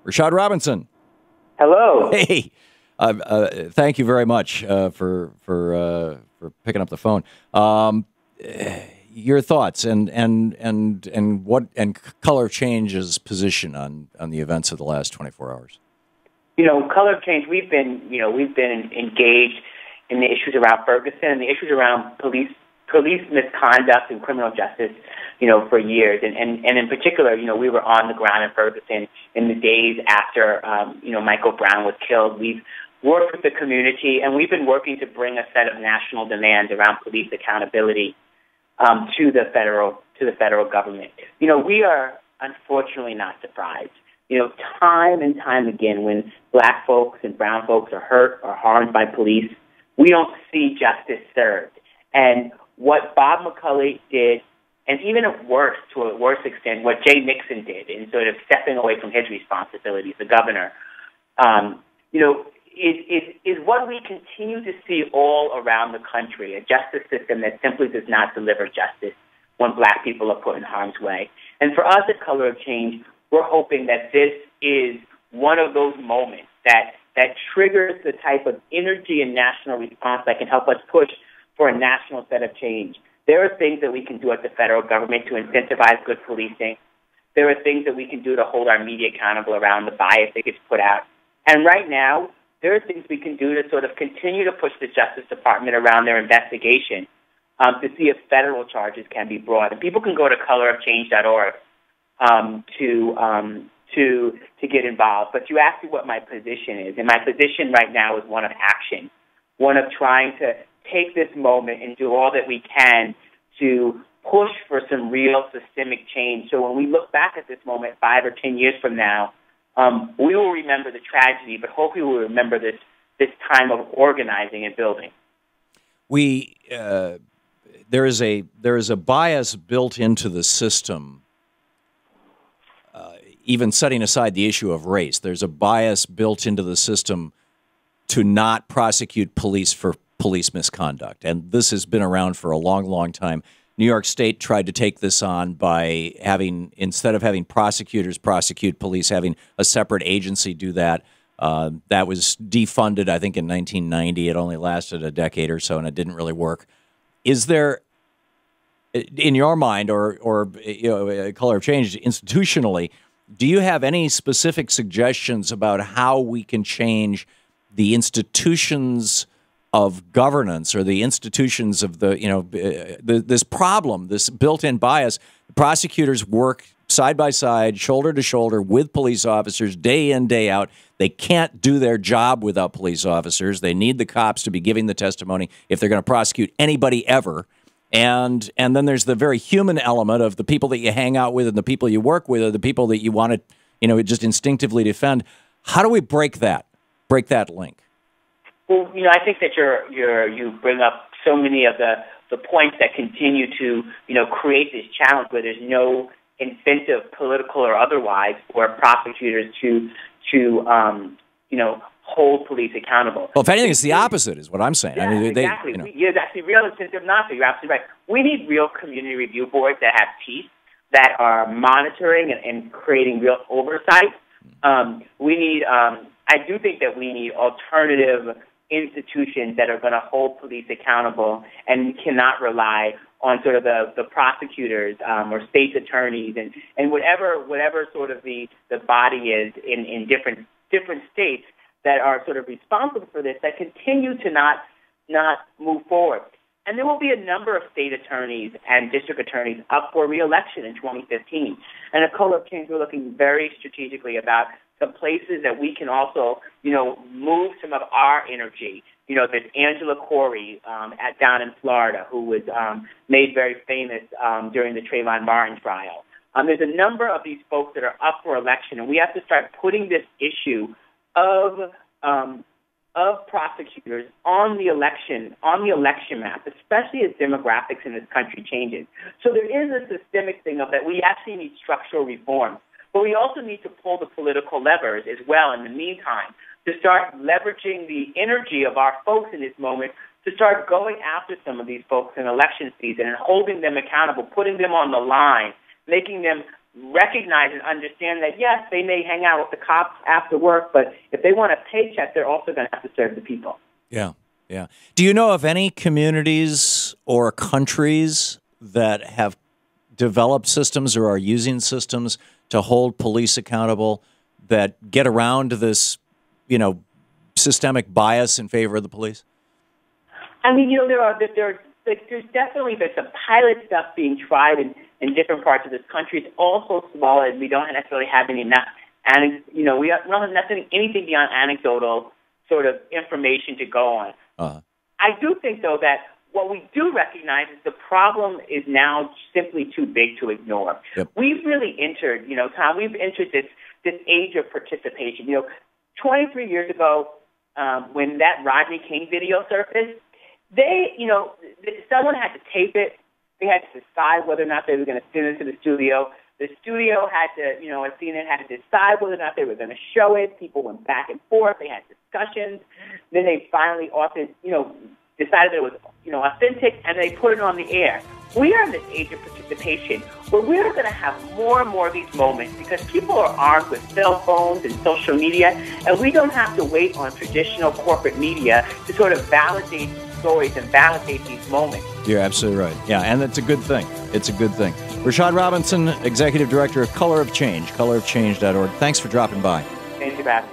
Rashad Robinson. Hello. Hey, thank you very much for picking up the phone. Your thoughts and Color of Change's position on the events of the last 24 hours. Color of Change. We've been engaged in the issues around Ferguson and the issues around police misconduct and criminal justice, for years. And in particular, we were on the ground in Ferguson in the days after, Michael Brown was killed. We've worked with the community, and we've been working to bring a set of national demands around police accountability to the federal government. We are unfortunately not surprised. Time and time again, when black folks and brown folks are hurt or harmed by police, we don't see justice served. And what Bob McCulley did, and even to a worse extent, what Jay Nixon did in sort of stepping away from his responsibilities, the governor, is what we continue to see all around the country, a justice system that simply does not deliver justice when black people are put in harm's way. And for us at Color of Change, we're hoping that this is one of those moments that triggers the type of energy and national response that can help us push for a national set of change. There are things that we can do at the federal government to incentivize good policing. There are things that we can do to hold our media accountable around the bias that gets put out. And right now, there are things we can do to sort of continue to push the Justice Department around their investigation to see if federal charges can be brought. And people can go to colorofchange.org to get involved. But you asked me what my position is, and my position right now is one of action, one of trying to take this moment and do all that we can to push for some real systemic change. So when we look back at this moment 5 or 10 years from now, we will remember the tragedy, but hopefully we'll remember this time of organizing and building. There is a bias built into the system. Even setting aside the issue of race, there's a bias built into the system to not prosecute police for police misconduct. And this has been around for a long, long time. New York State tried to take this on by instead of having prosecutors prosecute police, having a separate agency do that. That was defunded, I think, in 1990. It only lasted a decade or so, and it didn't really work. Is there, in your mind, or a Color of Change institutionally, do you have any specific suggestions about how we can change the institutions of governance or the institutions of this problem, this built-in bias? Prosecutors work side by side, shoulder to shoulder with police officers day in, day out. They can't do their job without police officers. They need the cops to be giving the testimony if they're going to prosecute anybody ever. And then there's the very human element of the people that you hang out with and the people you work with are the people that you want to, just instinctively defend. How do we break that link? Well, I think that you bring up so many of the points that continue to, create this challenge where there's no incentive, political or otherwise, for prosecutors to hold police accountable. Well, if anything, it's the opposite, is what I'm saying. Yeah, exactly. There's actually real incentive not to. You're absolutely right. We need real community review boards that have teeth, that are monitoring and creating real oversight. I do think that we need alternative institutions that are going to hold police accountable and cannot rely on sort of the prosecutors or state's attorneys and whatever sort of the body is in different states that are sort of responsible for this, that continue to not move forward. And there will be a number of state attorneys and district attorneys up for re-election in 2015. And at Color of Change, we're looking very strategically about the places that we can also, move some of our energy. There's Angela Corey down in Florida, who was made very famous during the Trayvon Martin trial. There's a number of these folks that are up for election, and we have to start putting this issue of prosecutors on the election map, especially as demographics in this country changes. So there is a systemic thing of that we actually need structural reform, but we also need to pull the political levers as well in the meantime to start leveraging the energy of our folks in this moment to start going after some of these folks in election season and holding them accountable, putting them on the line, making them recognize and understand that, yes, they may hang out with the cops after work, but if they want a paycheck, they're also going to have to serve the people. Yeah, yeah. Do you know of any communities or countries that have developed systems or are using systems to hold police accountable that get around this, systemic bias in favor of the police? I mean, there's definitely some pilot stuff being tried in different parts of this country. It's also small, and we don't necessarily have any enough. And we don't have anything beyond anecdotal sort of information to go on. I do think, though, that what we do recognize is the problem is now simply too big to ignore. Yep. We've really entered, Tom, we've entered this age of participation. 23 years ago, when that Rodney King video surfaced, someone had to tape it. They had to decide whether or not they were going to send it to the studio. The studio had to, CNN had to decide whether or not they were going to show it. People went back and forth. They had discussions. Then they finally decided it was, authentic, and they put it on the air. We are in this age of participation where we're going to have more and more of these moments because people are armed with cell phones and social media, and we don't have to wait on traditional corporate media to sort of validate stories and validate these moments. You're absolutely right. Yeah, and it's a good thing. It's a good thing. Rashad Robinson, Executive Director of Color of Change, colorofchange.org. Thanks for dropping by. Thank you, Bob.